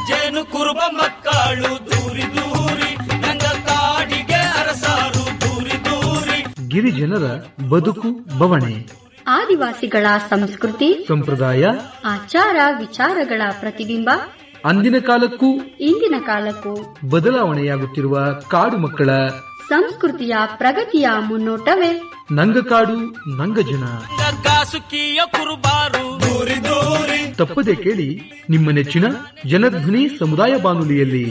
ಜೇನು ಕುರುಬ ಮಕ್ಕಳು ದೂರಿ ದೂರಿ ನಂಗ ಕಾಡಿಗೆ ಅರಸಾರು ದೂರಿ ದೂರಿ. ಗಿರಿಜನರ ಬದುಕು ಬವಣೆ, ಆದಿವಾಸಿಗಳ ಸಂಸ್ಕೃತಿ ಸಂಪ್ರದಾಯ, ಆಚಾರ ವಿಚಾರಗಳ ಪ್ರತಿಬಿಂಬ. ಅಂದಿನ ಕಾಲಕ್ಕೂ ಇಂದಿನ ಕಾಲಕ್ಕೂ ಬದಲಾವಣೆಯಾಗುತ್ತಿರುವ ಕಾಡು ಮಕ್ಕಳ ಸಂಸ್ಕೃತಿಯ ಪ್ರಗತಿಯ ಮುನ್ನೋಟವೇ ನಂಗಕಾಡು ನಂಗಜನ. ಗಾಸುಕಿಯ ಕುರುಬಾರು ದೂರಿ ದೂರಿ. ತಪ್ಪದೆ ಕೇಳಿ ನಿಮ್ಮ ನೆಚ್ಚಿನ ಜನಧ್ವನಿ ಸಮುದಾಯ ಬಾನುಲಿಯಲ್ಲಿ.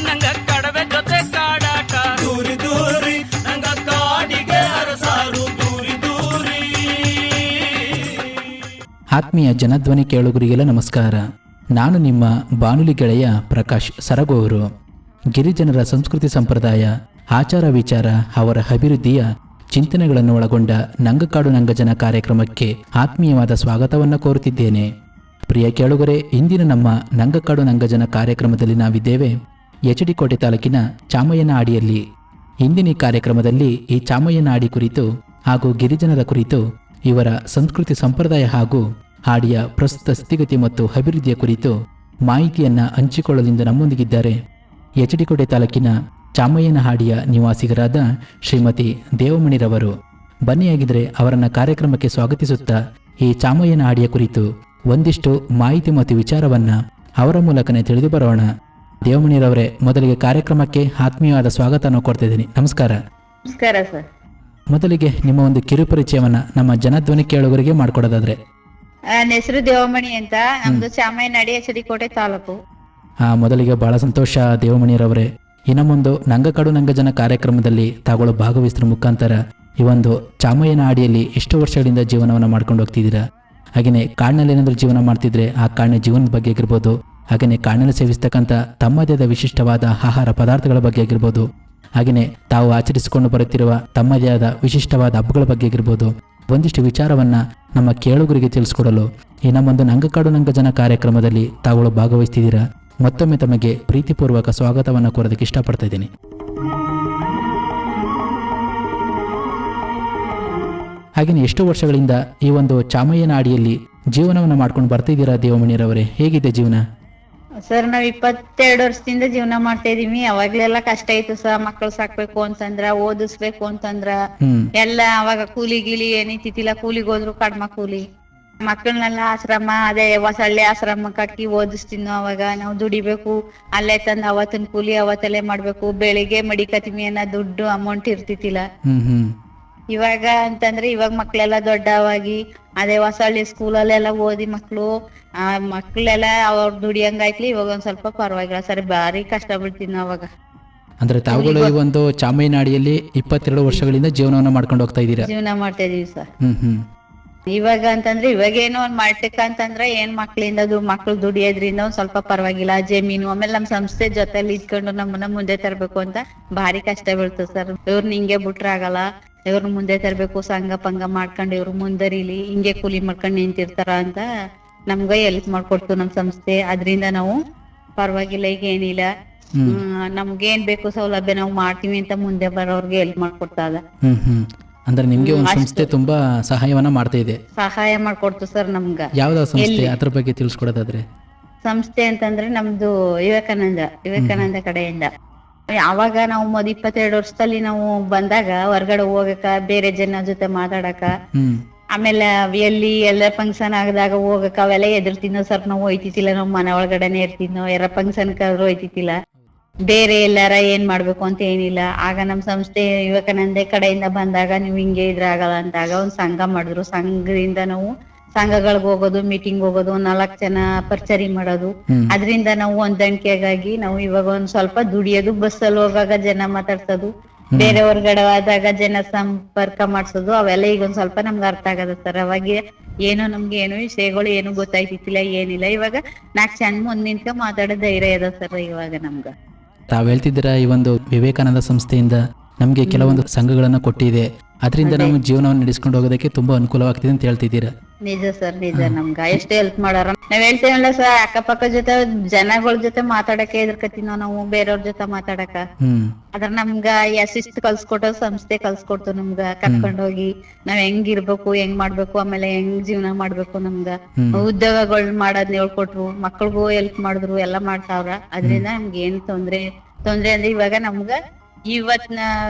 ನಂಗ ಕಡವೆ ಜೊತೆ ಕಾಡಾಟ ದೂರಿ ದೂರಿ ನಂಗ ಕಾಡಿಗೆ ಅರಸಾರು ದೂರಿ ದೂರಿ. ಆತ್ಮೀಯ ಜನಧ್ವನಿ ಕೇಳುಗರಿಗೆಲ್ಲ ನಮಸ್ಕಾರ. ನಾನು ನಿಮ್ಮ ಬಾನುಲಿ ಗೆಳೆಯ ಪ್ರಕಾಶ್ ಸರಗೂರು. ಗಿರಿಜನರ ಸಂಸ್ಕೃತಿ ಸಂಪ್ರದಾಯ, ಆಚಾರ ವಿಚಾರ, ಅವರ ಅಭಿವೃದ್ಧಿಯ ಚಿಂತನೆಗಳನ್ನು ಒಳಗೊಂಡ ನಂಗಕಾಡು ನಂಗಜನ ಕಾರ್ಯಕ್ರಮಕ್ಕೆ ಆತ್ಮೀಯವಾದ ಸ್ವಾಗತವನ್ನು ಕೋರುತ್ತಿದ್ದೇನೆ. ಪ್ರಿಯ ಕೇಳುಗರೆ, ಇಂದಿನ ನಮ್ಮ ನಂಗಕಾಡು ನಂಗಜನ ಕಾರ್ಯಕ್ರಮದಲ್ಲಿ ನಾವಿದ್ದೇವೆ ಎಚ್.ಡಿ. ಕೋಟೆ ತಾಲೂಕಿನ ಚಾಮಯ್ಯನಹಾಡಿಯಲ್ಲಿ. ಇಂದಿನ ಈ ಕಾರ್ಯಕ್ರಮದಲ್ಲಿ ಈ ಚಾಮಯ್ಯನಹಾಡಿ ಕುರಿತು ಹಾಗೂ ಗಿರಿಜನರ ಕುರಿತು, ಇವರ ಸಂಸ್ಕೃತಿ ಸಂಪ್ರದಾಯ ಹಾಗೂ ಹಾಡಿಯ ಪ್ರಸ್ತುತ ಸ್ಥಿತಿಗತಿ ಮತ್ತು ಅಭಿವೃದ್ಧಿಯ ಕುರಿತು ಮಾಹಿತಿಯನ್ನು ಹಂಚಿಕೊಳ್ಳಲಿಂದ ನಮ್ಮೊಂದಿಗಿದ್ದಾರೆ ಎಚ್.ಡಿ. ಕೋಟೆ ತಾಲೂಕಿನ ಚಾಮಯ್ಯನಹಾಡಿಯ ನಿವಾಸಿಗರಾದ ಶ್ರೀಮತಿ ದೇವಮಣಿರವರು. ಬನ್ನಿಯಾಗಿದ್ದರೆ ಅವರನ್ನು ಕಾರ್ಯಕ್ರಮಕ್ಕೆ ಸ್ವಾಗತಿಸುತ್ತಾ ಈ ಚಾಮಯ್ಯನಹಾಡಿಯ ಕುರಿತು ಒಂದಿಷ್ಟು ಮಾಹಿತಿ ಮತ್ತು ವಿಚಾರವನ್ನು ಅವರ ಮೂಲಕನೇ ತಿಳಿದು ಬರೋಣ. ದೇವಮಣಿರವರೇ, ಮೊದಲಿಗೆ ಕಾರ್ಯಕ್ರಮಕ್ಕೆ ಆತ್ಮೀಯವಾದ ಸ್ವಾಗತವನ್ನು ಕೊಡ್ತಿದ್ದೀನಿ. ನಮಸ್ಕಾರ. ನಮಸ್ಕಾರ ಸರ್. ಮೊದಲಿಗೆ ನಿಮ್ಮ ಒಂದು ಕಿರುಪರಿಚಯವನ್ನು ನಮ್ಮ ಜನಧ್ವನಿ ಕೇಳುಗರಿಗೆ ಮಾಡಿಕೊಡೋದಾದ್ರೆ. ನನ್ನ ಹೆಸರು ದೇವಮಣಿ ಅಂತ, ನಮ್ದು ಚಾಮಯ್ಯನಹಾಡಿ, ಎಚ್.ಡಿ. ಕೋಟೆ ತಾಲೂಕು. ಮೊದಲಿಗೆ ಬಹಳ ಸಂತೋಷ ದೇವಮಣಿರವರೇ. ಇನ್ನು ಮುಂದೆ ನಂಗಕಾಡು ನಂಗಜನ ಕಾರ್ಯಕ್ರಮದಲ್ಲಿ ತಾಗಳು ಭಾಗವಹಿಸಿದ ಮುಖಾಂತರ ಈ ಒಂದು ಚಾಮಯ್ಯನಹಾಡಿಯಲ್ಲಿ ಎಷ್ಟು ವರ್ಷಗಳಿಂದ ಜೀವನವನ್ನು ಮಾಡ್ಕೊಂಡು ಹೋಗ್ತಿದ್ದೀರಾ, ಹಾಗೆಯೇ ಕಾಡಿನಲ್ಲಿ ಏನಾದರೂ ಜೀವನ ಮಾಡ್ತಿದ್ರೆ ಆ ಕಾಡಿನ ಜೀವನದ ಬಗ್ಗೆ ಆಗಿರ್ಬೋದು, ಹಾಗೆಯೇ ಕಾಡಿನಲ್ಲಿ ಸೇವಿಸ್ತಕ್ಕಂಥ ತಮ್ಮದೇ ಆದ ವಿಶಿಷ್ಟವಾದ ಆಹಾರ ಪದಾರ್ಥಗಳ ಬಗ್ಗೆ ಆಗಿರ್ಬೋದು, ಹಾಗೆಯೇ ತಾವು ಆಚರಿಸಿಕೊಂಡು ಬರುತ್ತಿರುವ ತಮ್ಮದೇ ಆದ ವಿಶಿಷ್ಟವಾದ ಹಬ್ಬಗಳ ಬಗ್ಗೆ ಆಗಿರ್ಬೋದು, ಒಂದಿಷ್ಟು ವಿಚಾರವನ್ನು ನಮ್ಮ ಕೇಳುಗರಿಗೆ ತಿಳಿಸ್ಕೊಡಲು ಈ ನಮ್ಮೊಂದು ನಂಗಕಾಡು ನಂಗಜನ ಕಾರ್ಯಕ್ರಮದಲ್ಲಿ ತಾವುಗಳು ಭಾಗವಹಿಸ್ತಿದ್ದೀರಾ. ಮತ್ತೊಮ್ಮೆ ತಮಗೆ ಪ್ರೀತಿಪೂರ್ವಕ ಸ್ವಾಗತವನ್ನು ಕೋರೋದಕ್ಕೆ ಇಷ್ಟಪಡ್ತಾ ಇದ್ದೀನಿ. ಹಾಗೆಯೇ ಎಷ್ಟು ವರ್ಷಗಳಿಂದ ಈ ಒಂದು ಚಾಮಯ್ಯನಹಾಡಿಯಲ್ಲಿ ಜೀವನವನ್ನು ಮಾಡ್ಕೊಂಡು ಬರ್ತಿದ್ದೀರಾ ದೇವಮಣಿರವರೇ? ಹೇಗಿದೆ ಜೀವನ? ಸರ್, ನಾವ್ 22 ವರ್ಷದಿಂದ ಜೀವನ ಮಾಡ್ತಾ ಇದೀವಿ. ಅವಾಗ್ಲೆಲ್ಲ ಕಷ್ಟ ಇತ್ತು ಸರ್. ಮಕ್ಕಳು ಸಾಕ್ಬೇಕು ಅಂತಂದ್ರ, ಓದಿಸ್ಬೇಕು ಅಂತಂದ್ರ ಎಲ್ಲ ಅವಾಗ ಕೂಲಿ ಗೀಲಿ ಏನಿತ್ತಿಲ್ಲ. ಕೂಲಿಗೆ ಹೋದ್ರು ಕಡ್ಮ ಕೂಲಿ. ಮಕ್ಕಳನ್ನೆಲ್ಲ ಆಶ್ರಮ, ಅದೇ ಹೊಸಳ್ಳಿ ಆಶ್ರಮಕ್ಕೆ ಹಾಕಿ ಓದಿಸ್ತೀನೋ. ಅವಾಗ ನಾವು ದುಡಿಬೇಕು, ಅಲ್ಲೇ ತಂದು ಅವತ್ತಿನ ಕೂಲಿ ಅವತ್ತಲ್ಲೇ ಮಾಡ್ಬೇಕು. ಬೆಳಿಗ್ಗೆ ಮಡಿಕತಿಮಿ ಅನ್ನೋ ದುಡ್ಡು ಅಮೌಂಟ್ ಇರ್ತಿತ್ತಿಲ್ಲ. ಇವಾಗ ಅಂತಂದ್ರೆ ಇವಾಗ ಮಕ್ಳೆಲ್ಲ ದೊಡ್ಡವಾಗಿ ಅದೇ ಹೊಸಳ್ಳಿ ಸ್ಕೂಲಲ್ಲೆಲ್ಲ ಓದಿ ಮಕ್ಳೆಲ್ಲ ಅವ್ರ ದುಡಿಯಂಗಾಯ್ತ್ಲಿ. ಇವಾಗ ಒಂದ್ ಸ್ವಲ್ಪ ಪರವಾಗಿಲ್ಲ ಸರಿ. ಭಾರಿ ಕಷ್ಟ ಬೀಳ್ತೀನಿ ಅವಾಗ. ಅಂದ್ರೆ ತಾವುಗಳು ಈ ಒಂದು ಚಾಮಯ್ಯನಹಾಡಿಯಲ್ಲಿ 22 ವರ್ಷಗಳಿಂದ ಜೀವನವನ್ನು ಮಾಡ್ಕೊಂಡು ಹೋಗ್ತಾ ಇದ್ದೀರಾ? ಜೀವನ ಮಾಡ್ತಾ ಇದೀವಿ ಸರ್. ಇವಾಗ ಅಂತಂದ್ರೆ ಇವಾಗೇನೋ ಒಂದ್ ಮಟ್ಟಕ್ಕ ಅಂತಂದ್ರೆ ಏನ್ ಮಕ್ಳು ದುಡಿಯೋದ್ರಿಂದ ಒಂದ್ ಸ್ವಲ್ಪ ಪರವಾಗಿಲ್ಲ. ಜಮೀನು ಆಮೇಲೆ ನಮ್ ಸಂಸ್ಥೆ ಜೊತೆಲಿ ಇದ್ಕೊಂಡು ನಮ್ಮನ್ನ ಮುಂದೆ ತರ್ಬೇಕು ಅಂತ ಭಾರಿ ಕಷ್ಟ ಬೀಳ್ತದೆ ಸರ್. ಇವ್ರನ್ನ ಹಿಂಗೆ ಬಿಟ್ರಾಗಲ್ಲ, ಇವ್ರನ್ನ ಮುಂದೆ ತರ್ಬೇಕು, ಸಂಘ ಪಂಗ ಮಾಡ್ಕೊಂಡು ಇವ್ರು ಮುಂದರಿಲಿ, ಹಿಂಗೆ ಕೂಲಿ ಮಾಡ್ಕೊಂಡು ನಿಂತಿರ್ತಾರ ಅಂತ ನಮ್ಗ ಹೆಲ್ಪ್ ಮಾಡ್ಕೊಡ್ತು ನಮ್ ಸಂಸ್ಥೆ. ಅದ್ರಿಂದ ನಾವು ಪರವಾಗಿಲ್ಲ, ಈಗ ಏನಿಲ್ಲ, ನಮ್ಗೇನ್ ಬೇಕು ಸೌಲಭ್ಯ ನಾವು ಮಾಡ್ತೀವಿ ಅಂತ ಮುಂದೆ ಬರೋರ್ಗೆ ಹೆಲ್ಪ್ ಮಾಡ್ಕೊಡ್ತಾ ಇದ. ಅಂದ್ರೆ ನಿಮ್ಗೆ ಒಂದು ಸಂಸ್ಥೆ ತುಂಬಾ ಸಹಾಯವನ್ನ ಮಾಡ್ತಾ ಇದೆ. ಸಹಾಯ ಮಾಡ್ಕೊಡ್ತು ಸರ್ ನಮ್ಗ. ಯಾವ್ದಾವ ಸಂಸ್ಥೆ, ಅದ್ರ ಬಗ್ಗೆ ತಿಳಿಸ್ಕೊಡೋದಾದ್ರೆ? ಸಂಸ್ಥೆ ಅಂತಂದ್ರೆ ನಮ್ದು ವಿವೇಕಾನಂದ ಕಡೆಯಿಂದ. ಅವಾಗ ನಾವು 22 ವರ್ಷದಲ್ಲಿ ನಾವು ಬಂದಾಗ ಹೊರ್ಗಡೆ ಹೋಗಕ, ಬೇರೆ ಜನ ಜೊತೆ ಮಾತಾಡಕ, ಆಮೇಲೆ ಎಲ್ಲಿ ಎಲ್ಲ ಫಂಕ್ಷನ್ ಆಗದಾಗ ಹೋಗಕ ಅವೆಲ್ಲ ಎದುರ್ತಿದ್ನೋ ಸರ್. ನಾವು ಹೋಯ್ತಿತ್ತಿಲ್ಲ, ನಾವ್ ಮನೆ ಒಳಗಡೆನೆ ಇರ್ತಿದ್ನೋ. ಯಾರ ಫಂಕ್ಷನ್ ಆದ್ರೂ ಹೋಯ್ತಿತ್ತಿಲ್ಲ. ಬೇರೆ ಎಲ್ಲಾರ ಏನ್ ಮಾಡ್ಬೇಕು ಅಂತ ಏನಿಲ್ಲ. ಆಗ ನಮ್ ಸಂಸ್ಥೆ ವಿವೇಕಾನಂದ ಕಡೆಯಿಂದ ಬಂದಾಗ ನೀವು ಹಿಂಗೆ ಇದ್ರೆ ಆಗಲ್ಲ ಅಂತಾಗ ಒಂದ್ ಸಂಘ ಮಾಡಿದ್ರು. ಸಂಘದಿಂದ ನಾವು ಸಂಘಗಳಿಗೆ ಹೋಗೋದು, ಮೀಟಿಂಗ್ ಹೋಗೋದು, 4 ಜನ ಪರಿಚಯ ಮಾಡೋದು. ಅದ್ರಿಂದ ನಾವು ಹೊಂದಾಣಿಕೆಗಾಗಿ ನಾವು ಇವಾಗ ಒಂದ್ ಸ್ವಲ್ಪ ದುಡಿಯೋದು, ಬಸ್ಸಲ್ಲಿ ಹೋಗಾಗ ಜನ ಮಾತಾಡ್ಸೋದು, ಬೇರೆ ಹೊರಗಡೆ ಆದಾಗ ಜನ ಸಂಪರ್ಕ ಮಾಡ್ಸೋದು, ಅವೆಲ್ಲ ಈಗ ಒಂದ್ ಸ್ವಲ್ಪ ನಮ್ಗೆ ಅರ್ಥ ಆಗದ ಸರ್. ಅವಾಗ ನಮ್ಗೆ ಏನು ವಿಷಯಗಳು ಏನು ಗೊತ್ತಾಯ್ತಿತ್ತಿಲ್ಲ, ಏನಿಲ್ಲ. ಇವಾಗ 4 ಜನ ಮುಂದ್ ನಿಂತ್ಕ ಮಾತಾಡೋ ಧೈರ್ಯ ಇದೆ ಸರ್ ಇವಾಗ ನಮ್ಗ. ತಾವ್ ಹೇಳ್ತಿದ್ದೀರಾ ಈ ಒಂದು ವಿವೇಕಾನಂದ ಸಂಸ್ಥೆಯಿಂದ ನಮ್ಗೆ ಕೆಲವೊಂದು ಸಂಘಗಳನ್ನ ಕೊಟ್ಟಿದೆ, ಅದರಿಂದ ನಾವು ಜೀವನವನ್ನು ನಡೆಸ್ಕೊಂಡು ಹೋಗೋದಕ್ಕೆ ತುಂಬಾ ಅನುಕೂಲವಾಗ್ತಿದೆ ಅಂತ ಹೇಳ್ತಿದ್ದೀರಾ. ನಿಜ ಸರ್, ನಿಜ. ನಮ್ಗ ಎಷ್ಟು ಹೆಲ್ಪ್ ಮಾಡಾರ. ನಾವ್ ಹೇಳ್ತೇವಲ್ಲ ಸರ್, ಅಕ್ಕಪಕ್ಕ ಜೊತೆ ಜನಗಳ ಜೊತೆ ಮಾತಾಡಕ್ಕೆ ಎದುರ್ಕತಿನೋ ನಾವು ಬೇರೆಯವ್ರ ಜೊತೆ ಮಾತಾಡಕ. ಅದ್ರ ನಮ್ಗ ಶಿಸ್ತು ಕಲ್ಸ್ಕೊಟ್ಟೋ ಸಂಸ್ಥೆ ಕಲ್ಸ್ಕೊಡ್ತು ನಮ್ಗ. ಕರ್ಕೊಂಡೋಗಿ ನಾವ್ ಹೆಂಗಿರ್ಬೇಕು, ಹೆಂಗ್ ಮಾಡ್ಬೇಕು, ಆಮೇಲೆ ಹೆಂಗ್ ಜೀವನ ಮಾಡ್ಬೇಕು, ನಮ್ಗ ಉದ್ಯೋಗಗಳ್ ಮಾಡೋದ್ನ ಹೇಳ್ಕೊಟ್ರು, ಮಕ್ಳಿಗೂ ಹೆಲ್ಪ್ ಮಾಡಿದ್ರು, ಎಲ್ಲಾ ಮಾಡ್ತಾವ್ರ. ಅದ್ರಿಂದ ನಮ್ಗೆ ಏನ್ ತೊಂದ್ರೆ ಅಂದ್ರೆ ಇವಾಗ ನಮ್ಗ ಇವತ್ನ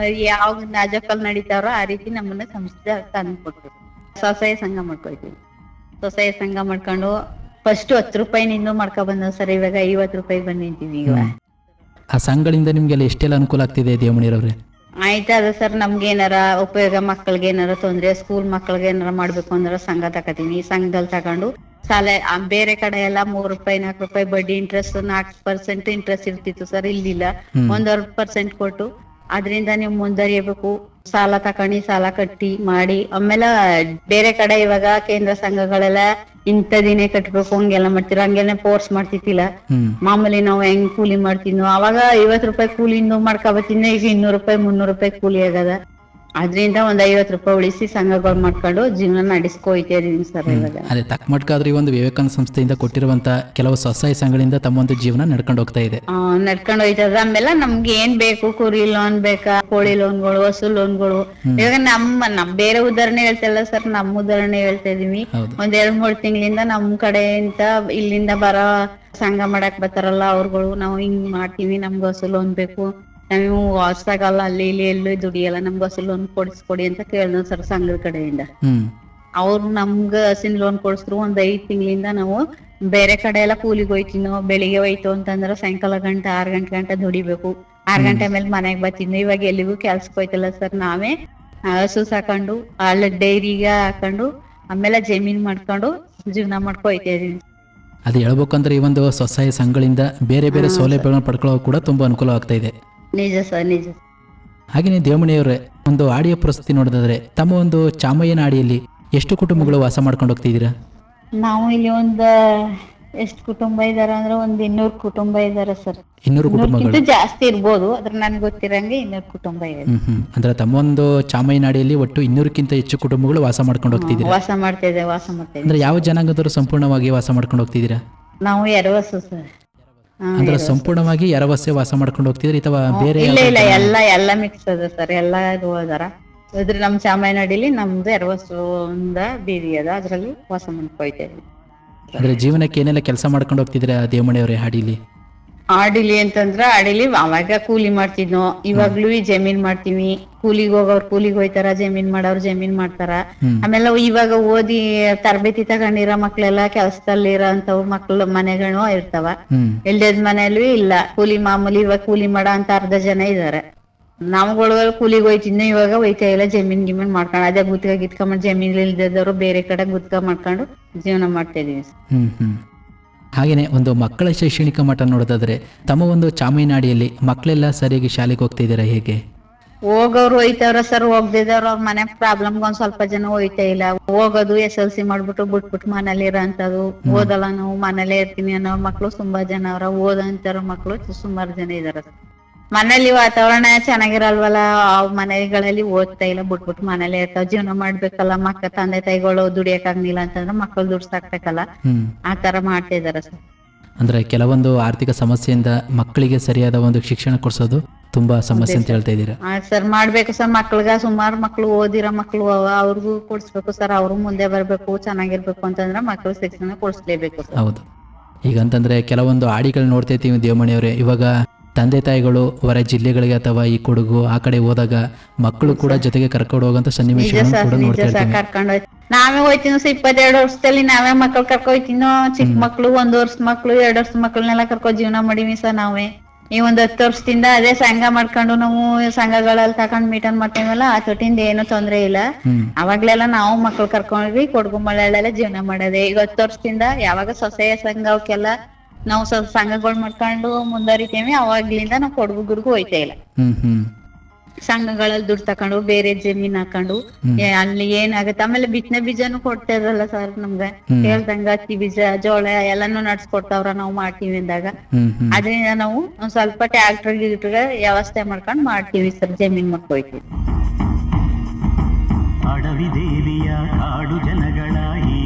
ಯಾವ ನಾಜಕಲ್ ನಡೀತಾವ್ರ ಆ ರೀತಿ ನಮ್ಮನ್ನ ಸಂಸ್ಥೆ ತಂದ್ಕೊಟ್ರು. ಸ್ವಸಹಾಯ ಸಂಘ ಮಾಡ್ಕೊಳ್ತೀವಿ. ಸ್ವಸಹಾಯ ಸಂಘ ಮಾಡ್ಕೊಂಡು ಫಸ್ಟ್ 10 ರೂಪಾಯಿ ನಿಂದು ಮಾಡ್ಕೊ ಬಂದ ಸರ್. ಇವಾಗ 50 ರೂಪಾಯಿ ಬಂದಿದ್ದೀವಿ. ಈಗ ಆ ಸಂಘಗಳಿಂದ ನಿಮ್ಗೆಲ್ಲ ಎಷ್ಟೆಲ್ಲ ಅನುಕೂಲ ಆಗ್ತಿದೆ ದೇವಮಣಿಯವ್ರೆ? ಆಯ್ತದ ಸರ್. ನಮ್ಗೆ ಏನಾರ ಉಪಯೋಗ, ಮಕ್ಕಳಿಗೆ ಏನಾರ ತೊಂದ್ರೆ, ಸ್ಕೂಲ್ ಮಕ್ಕಳಿಗೆ ಏನಾರ ಮಾಡ್ಬೇಕು ಅಂದ್ರೆ ಸಂಘ ತಕತೀನಿ. ಈ ಸಂಘದಲ್ಲಿ ತಗೊಂಡು ಸಾಲ ಬೇರೆ ಕಡೆ ಎಲ್ಲ 3 ರೂಪಾಯಿ 4 ರೂಪಾಯಿ ಬಡ್ಡಿ ಇಂಟ್ರೆಸ್ಟ್ 4% ಇಂಟ್ರೆಸ್ಟ್ ಇರ್ತಿತ್ತು ಸರ್. ಇಲ್ಲಿಲ್ಲ, 1% ಕೊಟ್ಟು ಅದ್ರಿಂದ ನೀವು ಮುಂದುವರಿಯಬೇಕು. ಸಾಲ ತಕೊಂಡಿ ಸಾಲ ಕಟ್ಟಿ ಮಾಡಿ ಆಮೇಲೆ ಬೇರೆ ಕಡೆ ಇವಾಗ ಕೇಂದ್ರ ಸಂಘಗಳೆಲ್ಲ ಇಂಥ ದಿನೇ ಕಟ್ಬೇಕು ಹಂಗೆಲ್ಲ ಮಾಡ್ತಿರ, ಹಂಗೆಲ್ಲ ಫೋರ್ಸ್ ಮಾಡ್ತಿತ್ತಿಲ್ಲ. ಮಾಮೂಲಿ ನಾವು ಹೆಂಗ್ ಕೂಲಿ ಮಾಡ್ತಿದ್ನೋ ಅವಾಗ 50 ರೂಪಾಯಿ ಕೂಲಿಂದು ಮಾಡ್ಕೊಬತ್ತಿನ. ಈಗ 200 ರೂಪಾಯಿ 300 ರೂಪಾಯಿ ಕೂಲಿ ಆಗದ. ಅದ್ರಿಂದ ಒಂದ್ 50 ರೂಪಾಯಿ ಉಳಿಸಿ ಸಂಘಗಳು ಮಾಡ್ಕೊಂಡು ಜೀವನ ನಡೆಸ್ಕೊಯ್ತಾ ಇದೀನಿ ಸರ್. ಇವಾಗ ಅದೇ ತಕ್ಕ ಮಟ್ಕಾದ್ರೆ ಈ ಒಂದು ವಿವೇಕಾನಂದ ಸಂಸ್ಥೆಯಿಂದ ಕೊಟ್ಟಿರುವಂತ ಕೆಲವು ಸ್ವಸಹಾಯ ಸಂಘಗಳಿಂದ ತಮ್ಮ ಒಂದು ಜೀವನ ನಡ್ಕೊಂಡು ಹೋಗ್ತಾ ಇದೆ. ನಡ್ಕೊಂಡು ಹೋಯ್ತದ. ಆಮೇಲೆ ನಮ್ಗೆ ಏನ್ ಬೇಕು, ಕುರಿ ಲೋನ್ ಬೇಕಾ, ಕೋಳಿ ಲೋನ್ಗಳು, ಹಸು ಲೋನ್ಗಳು. ಇವಾಗ ನಮ್ ಬೇರೆ ಉದಾಹರಣೆ ಹೇಳ್ತಿಲ್ಲ ಸರ್, ನಮ್ಮ ಉದಾಹರಣೆ ಹೇಳ್ತಾ ಇದೀವಿ. ಒಂದ್ 2-3 ತಿಂಗಳಿಂದ ನಮ್ ಕಡೆಯಿಂದ ಇಲ್ಲಿಂದ ಬರೋ ಸಂಘ ಮಾಡಕ್ ಬರ್ತಾರಲ್ಲ ಅವ್ರುಗಳು, ನಾವು ಹಿಂಗ್ ಮಾಡ್ತೀವಿ, ನಮ್ಗೆ ಹಸು ಲೋನ್ ಬೇಕು, ನಾವು ಹೊಸ್ದಾಗಲ್ಲ ಅಲ್ಲಿ ಇಲ್ಲಿ ಎಲ್ಲೂ ದುಡಿಯಲ್ಲ, ನಮ್ಗೆ ಹಸು ಲೋನ್ ಕೊಡಿಸ್ಕೊಡಿ ಅಂತ ಕೇಳಿದ್ವಿ ಸರ್ ಸಂಘದ ಕಡೆಯಿಂದ. ಅವ್ರು ನಮ್ಗ ಹಸಿನ ಲೋನ್ ಕೊಡಿಸಿದ್ರು. ಒಂದ್ 5 ತಿಂಗಳಿಂದ ನಾವು ಬೇರೆ ಕಡೆ ಎಲ್ಲ ಕೂಲಿಗೆ ಹೋಯ್ತಿನೋ. ಬೆಳಿಗ್ಗೆ ಹೋಯ್ತು ಅಂತಂದ್ರೆ ಸಾಯಂಕಾಲ 6 ಗಂಟೆ ದುಡಿಬೇಕು. 6 ಗಂಟೆ ಮೇಲೆ ಮನೆಗ್ ಬರ್ತಿದ್ವಿ. ಇವಾಗ ಎಲ್ಲಿಗೂ ಕೆಲ್ಸಕ್ಕೆ ಹೋಯ್ತಲ್ಲ ಸರ್. ನಾವೇ ಹಸು ಸಾಕೊಂಡು ಅಲ್ಲಿ ಡೈರಿಗೆ ಹಾಕೊಂಡು ಆಮೇಲೆ ಜಮೀನ್ ಮಾಡ್ಕೊಂಡು ಜೀವನ ಮಾಡ್ಕೊಯ್ತಾ ಇದೀವಿ. ಅದು ಹೇಳ್ಬೇಕಂದ್ರೆ ಈ ಒಂದು ಸ್ವಸಹಾಯ ಸಂಘಗಳಿಂದ ಬೇರೆ ಬೇರೆ ಸೌಲಭ್ಯಗಳನ್ನ ಪಡ್ಕೊಳ್ಳೋಕೆ ಕೂಡ ತುಂಬಾ ಅನುಕೂಲ ಆಗ್ತಾ ಇದೆ. ನಿಜ ಸರ್, ನಿಜ. ಹಾಗೆಯೇ ದೇವಮಣಿಯವರೇ, ಒಂದು ಆಡಿಯ ಪರಿಸ್ಥಿತಿ ನೋಡಿದ್ರೆ ತಮ್ಮ ಒಂದು ಚಾಮಯ್ಯನ ಆಡಿಯಲ್ಲಿ ಎಷ್ಟು ಕುಟುಂಬಗಳು ವಾಸ ಮಾಡ್ಕೊಂಡು ಹೋಗ್ತಿದ್ದೀರಾ? ನಾವು ಇಲ್ಲಿ ಎಷ್ಟು ಕುಟುಂಬ ಇದಾರೆ ಅಂದ್ರೆ 200 ಕುಟುಂಬ ಇದಾರೆ ಸರ್. 200 ಕುಟುಂಬಗಳು ಜಾಸ್ತಿ ಇರ್ಬೋದು, ಅದ್ರ ನನ್ಗೆ ಗೊತ್ತಿರಂಗೆ 200 ಕುಟುಂಬ ಇದೆ. ಅಂದ್ರೆ ತಮ್ಮ ಒಂದು ಚಾಮಯ್ಯನ ಆಡಿಯಲ್ಲಿ ಒಟ್ಟು 200ಕ್ಕಿಂತ ಹೆಚ್ಚು ಕುಟುಂಬಗಳು ವಾಸ ಮಾಡ್ಕೊಂಡು ಹೋಗ್ತಿದ್ದೀರಾ? ವಾಸ ಮಾಡ್ತಿದ್ದೆ. ಅಂದ್ರೆ ಯಾವ ಜನಾಂಗದವರು ಸಂಪೂರ್ಣವಾಗಿ ವಾಸ ಮಾಡ್ಕೊಂಡು ಹೋಗ್ತಿದ್ದೀರಾ? ನಾವು ಎರವಸು ಸರ್. ಅಂದ್ರೆ ಸಂಪೂರ್ಣವಾಗಿ ಎರವಸ್ಸೆ ವಾಸ ಮಾಡ್ಕೊಂಡು ಹೋಗ್ತಿದ್ರಿ ಅಥವಾ ಬೇರೆ? ಇಲ್ಲ ಎಲ್ಲ ಮಿಕ್ಸ್ ಅದ ಸರ್. ಎಲ್ಲ ಇದು ಹೋದಾರ. ಅದ್ರ ನಮ್ ಚಾಮಯ್ಯನಹಳ್ಳಿಲಿ ನಮ್ದು ಎರವಸಂದ ಬೀದಿ ಅದ, ಅದ್ರಲ್ಲಿ ವಾಸ ಮಾಡ್ಕೊಯ್ತೇವೆ. ಅಂದ್ರೆ ಜೀವನಕ್ಕೆ ಏನೆಲ್ಲ ಕೆಲಸ ಮಾಡ್ಕೊಂಡು ಹೋಗ್ತಿದ್ರೆ ದೇವಮಣಿಯವರೇ ಹಾಡಿಲಿ? ಆಡಿಲಿ ಅಂತಂದ್ರ ಆಡಿಲಿ ಅವಾಗ ಕೂಲಿ ಮಾಡ್ತಿದ್ನೋ. ಇವಾಗ್ಲೂ ಜಮೀನ್ ಮಾಡ್ತೀವಿ. ಕೂಲಿಗೆ ಹೋಗೋರು ಕೂಲಿಗೆ ಹೋಯ್ತಾರ, ಜಮೀನ್ ಮಾಡೋರು ಜಮೀನ್ ಮಾಡ್ತಾರ. ಆಮೇಲೆ ಇವಾಗ ಓದಿ ತರಬೇತಿ ತಗೊಂಡಿರೋ ಮಕ್ಳೆಲ್ಲ ಕೆಲ್ಸದಲ್ಲಿರೋ ಅಂತವ್ ಮಕ್ಳು ಮನೆಗಳು ಇರ್ತಾವ. ಇಲ್ದೇದ್ ಮನೇಲೂ ಇಲ್ಲ ಕೂಲಿ. ಮಾಮೂಲಿ ಇವಾಗ ಕೂಲಿ ಮಾಡೋ ಅಂತ 10 ಜನ ಇದಾರೆ. ನಮ್ಗಳು ಕೂಲಿಗೆ ಹೋಯ್ತಿದ್ನ, ಇವಾಗ ಹೋಯ್ತಾ ಇಲ್ಲ. ಜಮೀನ್ ಗಿಮೀನ್ ಮಾಡ್ಕೊಂಡು ಅದೇ ಗುತ್ಕ ಗಿತ್ಕೊಂಡ್ ಜಮೀನ್ ಇಲ್ದಿದ್ದವ್ರು ಬೇರೆ ಕಡೆ ಗುತ್ಕ ಮಾಡ್ಕೊಂಡು ಜೀವನ ಮಾಡ್ತಾ ಇದೀವಿ. ಹಾಗೇನೆ ಒಂದು ಮಕ್ಕಳ ಶೈಕ್ಷಣಿಕ ಮಟ್ಟ ನೋಡೋದಾದ್ರೆ ತಮ್ಮ ಒಂದು ಚಾಮಯ್ಯನಾಡಿಯಲ್ಲಿ ಮಕ್ಕಳೆಲ್ಲ ಸರಿಯಾಗಿ ಶಾಲೆಗೆ ಹೋಗ್ತಾ ಇದಾರೆ ಹೇಗೆ? ಹೋಗೋರು ಹೋಯ್ತವ್ರ ಸರ್, ಹೋಗ್ದಿದವ್ರು ಅವ್ರ ಮನೆ ಪ್ರಾಬ್ಲಮ್ ಒಂದ್ ಸ್ವಲ್ಪ ಜನ ಹೋಯ್ತಾ ಇಲ್ಲ. ಹೋಗೋದು SLC ಮಾಡ್ಬಿಟ್ಟು ಬಿಟ್ಬಿಟ್ಟು ಮನೇಲಿ ಇರೋಂಥದ್ದು. ಓದಲ್ಲ ನಾವು ಮನೇಲೇ ಇರ್ತೀನಿ ಅನ್ನೋ ಮಕ್ಳು ತುಂಬಾ ಜನ ಅವ್ರ. ಓದಂತಾರ ಮಕ್ಳು ಸುಮಾರು ಜನ ಇದಾರ. ಮನೇಲಿ ವಾತಾವರಣ ಚೆನ್ನಾಗಿರಲ್ವಲ್ಲ, ಮನೆಗಳಲ್ಲಿ ಓದ್ತಾ ಇಲ್ಲ, ಬಿಟ್ಬಿಟ್ಟು ಮನೇಲೆ ಇರ್ತಾವ. ಜೀವನ ಮಾಡ್ಬೇಕಲ್ಲ, ತಂದೆ ತಾಯಿಗಳು ದುಡಿಯಕ್ ಆಗ್ಲಿಲ್ಲ ಅಂತಂದ್ರೆ ಮಕ್ಕಳು ದುಡ್ಡು ಸಾಕ್ಬೇಕಲ್ಲ, ಆ ತರ ಮಾಡ್ತಾ ಇದಾರೆ ಸರ್. ಅಂದ್ರೆ ಕೆಲವೊಂದು ಆರ್ಥಿಕ ಸಮಸ್ಯೆಯಿಂದ ಮಕ್ಕಳಿಗೆ ಸರಿಯಾದ ಒಂದು ಶಿಕ್ಷಣ ಕೊಡ್ಸೋದು ತುಂಬಾ ಸಮಸ್ಯೆ ಅಂತ ಹೇಳ್ತಾ ಇದ್ದೀರಾ? ಸರ್ ಮಾಡ್ಬೇಕು ಸರ್. ಮಕ್ಳಿಗ ಸುಮಾರು ಮಕ್ಳು ಓದಿರೋ ಮಕ್ಳು ಅವ್ರಿಗೂ ಕೊಡ್ಸ್ಬೇಕು ಸರ್. ಅವ್ರು ಮುಂದೆ ಬರ್ಬೇಕು, ಚೆನ್ನಾಗಿರ್ಬೇಕು ಅಂತಂದ್ರೆ ಮಕ್ಳು ಶಿಕ್ಷಣ ಕೊಡ್ಸ್ಲೇಬೇಕು ಸರ್. ಹೌದು. ಈಗಂತಂದ್ರೆ ಕೆಲವೊಂದು ಆಡಿಗಳು ನೋಡ್ತಾ ಇರ್ತೀವಿ ದೇವಮಣಿಯವರೇ. ಇವಾಗ ತಂದೆ ತಾಯಿಗಳು ಹೊರ ಜಿಲ್ಲೆಗಳಿಗೆ ಅಥವಾ ಈ ಕೊಡಗು ಆ ಕಡೆ ಹೋದಾಗ ಮಕ್ಕಳು ಕೂಡ ಜೊತೆಗೆ ಕರ್ಕೊಂಡು ಹೋಗಂತ ಸನ್ನಿವೇಶಗಳನ್ನು ಕೂಡ ನೋಡ್ತಾ ಇರ್ತೀವಿ. ನಾವೇ ಹೋಯ್ತೀನೋ 22 ವರ್ಷದಲ್ಲಿ ನಾವೇ ಮಕ್ಳು ಕರ್ಕೊಯ್ತೀನೋ. ಚಿಕ್ಕ ಮಕ್ಳು 1 ವರ್ಷ ಮಕ್ಳು 2 ವರ್ಷ ಮಕ್ಳನ್ನೆಲ್ಲ ಕರ್ಕೊ ಜೀವನ ಮಾಡೀವಿ ಸರ್ ನಾವೇ. ಈ 10 ವರ್ಷದಿಂದ ಅದೇ ಸಂಘ ಮಾಡ್ಕೊಂಡು ನಾವು ಸಂಘಗಳಲ್ಲಿ ತಕೊಂಡ್ ಮೀಟನ್ ಮಾಡ್ತೀವಲ್ಲ, ಆ ತೊಟ್ಟಿಂದ ಏನು ತೊಂದ್ರೆ ಇಲ್ಲ. ಅವಾಗ್ಲೆಲ್ಲ ನಾವು ಮಕ್ಳು ಕರ್ಕೊಂಡ್ವಿ ಕೊಡಗು ಮಳೆಯಲ್ಲೆಲ್ಲ ಜೀವನ ಮಾಡೋದೇ. ಈಗ 10 ವರ್ಷದಿಂದ ಯಾವಾಗ ಸ್ವಸಹಾಯ ಸಂಘ ಅವಕ್ಕೆಲ್ಲ ನಾವು ಸ್ವಲ್ಪ ಸಂಘಗಳು ಮಾಡ್ಕೊಂಡು ಮುಂದುವರಿತೀವಿ, ಅವಾಗ್ಲಿಂದ ನಾವು ಕೊಡಗುರ್ಗು ಹೋಯ್ತಾ ಇಲ್ಲ. ಸಂಘಗಳಲ್ಲಿ ದುಡ್ಡು ತಕೊಂಡು ಬೇರೆ ಜಮೀನ್ ಹಾಕೊಂಡು ಅಲ್ಲಿ ಏನಾಗತ್ತೆ. ಆಮೇಲೆ ಬಿತ್ತನೆ ಬೀಜನು ಕೊಡ್ತಾ ಇದ್ರಲ್ಲ ಸರ್ ನಮ್ಗೆ, ಹೇಳ್ದಂಗ ಹತ್ತಿ ಬೀಜ ಜೋಳ ಎಲ್ಲಾನು ನಡ್ಸ್ಕೊಡ್ತಾವ್ರ ನಾವು ಮಾಡ್ತೀವಿ ಅಂದಾಗ. ಅದರಿಂದ ನಾವು ಒಂದ್ ಸ್ವಲ್ಪ ಟ್ರ್ಯಾಕ್ಟರ್ ವ್ಯವಸ್ಥೆ ಮಾಡ್ಕೊಂಡು ಮಾಡ್ತೀವಿ ಸರ್, ಜಮೀನ್ ಮಾಡ್ಕೊಯ್ತೀವಿ. ಅಡವಿ ದೇವಿಯ ಕಾಡು ಜನಗಳ ಈ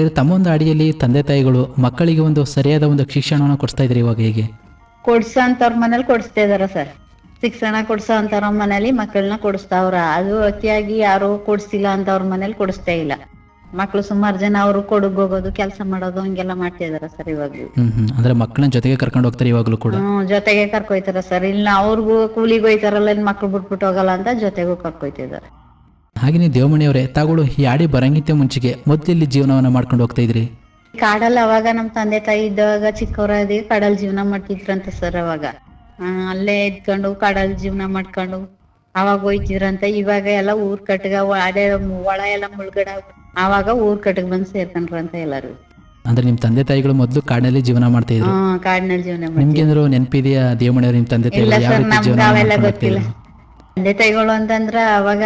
ಹಾಗಾದ್ರೆ ತಮ್ಮ ಒಂದು ಅಡಿಯಲ್ಲಿ ತಂದೆ ತಾಯಿಗಳು ಮಕ್ಕಳಿಗೆ ಒಂದು ಸರಿಯಾದ ಒಂದು ಶಿಕ್ಷಣವನ್ನು ಕೊಡಿಸ್ತಾ ಇದ್ದಾರೆ ಇವಾಗ ಹೇಗೆ? ಕೊಡ್ಸೋ ಅಂತವ್ರ ಮನೇಲಿ ಕೊಡಿಸ್ತಾ ಇದಾರ ಸರ್. ಶಿಕ್ಷಣ ಕೊಡ್ಸೋ ಅಂತವ್ರ ಮನೇಲಿ ಮಕ್ಕಳನ್ನ ಕೊಡಿಸ್ತಾವ್ರ. ಅದು ಅತಿಯಾಗಿ ಯಾರು ಕೊಡ್ಸಿಲ್ಲ ಅಂತವ್ರ ಮನೇಲಿ ಕೊಡಿಸ್ತಾ ಇಲ್ಲ. ಮಕ್ಳು ಸುಮಾರು ಜನ ಅವರು ಕೊಡಗ್ ಹೋಗೋದು, ಕೆಲಸ ಮಾಡೋದು ಹಂಗೆಲ್ಲ ಮಾಡ್ತಾ ಇದಾರ ಸರ್ ಇವಾಗ್ಲೂ. ಅಂದ್ರೆ ಮಕ್ಕಳನ್ನ ಜೊತೆಗೆ ಕರ್ಕೊಂಡು ಹೋಗ್ತಾರೆ ಇವಾಗ್ಲೂ ಕೂಡ? ಜೊತೆಗೆ ಕರ್ಕೊಯ್ತಾರ ಸರ್. ಇಲ್ಲ ಅವ್ರಿಗೂ ಕೂಲಿಗೆ ಹೋಯ್ತಾರಲ್ಲ, ಇನ್ ಮಕ್ಳು ಬಿಟ್ಬಿಟ್ಟು ಹೋಗಲ್ಲ ಅಂತ ಜೊತೆಗೂ ಕರ್ಕೊಯ್ತಿದಾರೆ. ಹಾಗೆ ದೇವಮಣಿ ಅವರೇ, ತಾಗಳು ಈ ಆಡಿ ಬರಂಗಿಂತ ಮುಂಚೆಗೆ ಮೊದಲಿಲ್ಲಿ ಜೀವನವನ್ನ ಮಾಡ್ಕೊಂಡು ಹೋಗ್ತಾ ಇದ್ರಿ? ಕಾಡಲ್ಲಿ ಅವಾಗ ನಮ್ ತಂದೆ ತಾಯಿ ಇದ್ದಾಗ ಚಿಕ್ಕವರಾಗಿ ಕಾಡಲ್ಲಿ ಜೀವನ ಮಾಡ್ತಿದ್ರಂತ ಸರ್. ಅವಾಗ ಅಲ್ಲೇ ಇದ್ಕೊಂಡು ಕಾಡಲ್ಲಿ ಜೀವನ ಮಾಡ್ಕೊಂಡು ಅವಾಗ ಹೋಯ್ತಿದ್ರಂತ. ಇವಾಗ ಎಲ್ಲ ಊರ್ ಕಟ್ಗ ಅದೇ ಒಳ ಎಲ್ಲ ಮುಳ್ಗಡೆ ಆವಾಗ ಊರ್ ಕಟ್ಗ ಬಂದ್ ಸೇರ್ಕೊಂಡ್ರಂತ ಎಲ್ಲಾರು. ಅಂದ್ರೆ ನಿಮ್ ತಂದೆ ತಾಯಿಗಳು ಮೊದ್ಲು ಕಾಡಿನಲ್ಲಿ ಜೀವನ ಮಾಡ್ತಾ ಇದ್ರು? ಕಾಡಿನಲ್ಲಿ ಜೀವನ. ನಿಮ್ಗೇನಾದ್ರು ನೆನಪಿದೆಯಾ ದೇವಮಣಿ ಅವ್ರ ನಿಮ್ ತಂದೆ ತಾಯಿ? ಇಲ್ಲ ಸರ್, ನಮ್ಗೆ ಅವೆಲ್ಲ ಗೊತ್ತಿಲ್ಲ. ತಂದೆ ತಾಯಿಗಳು ಅಂತಂದ್ರ ಅವಾಗ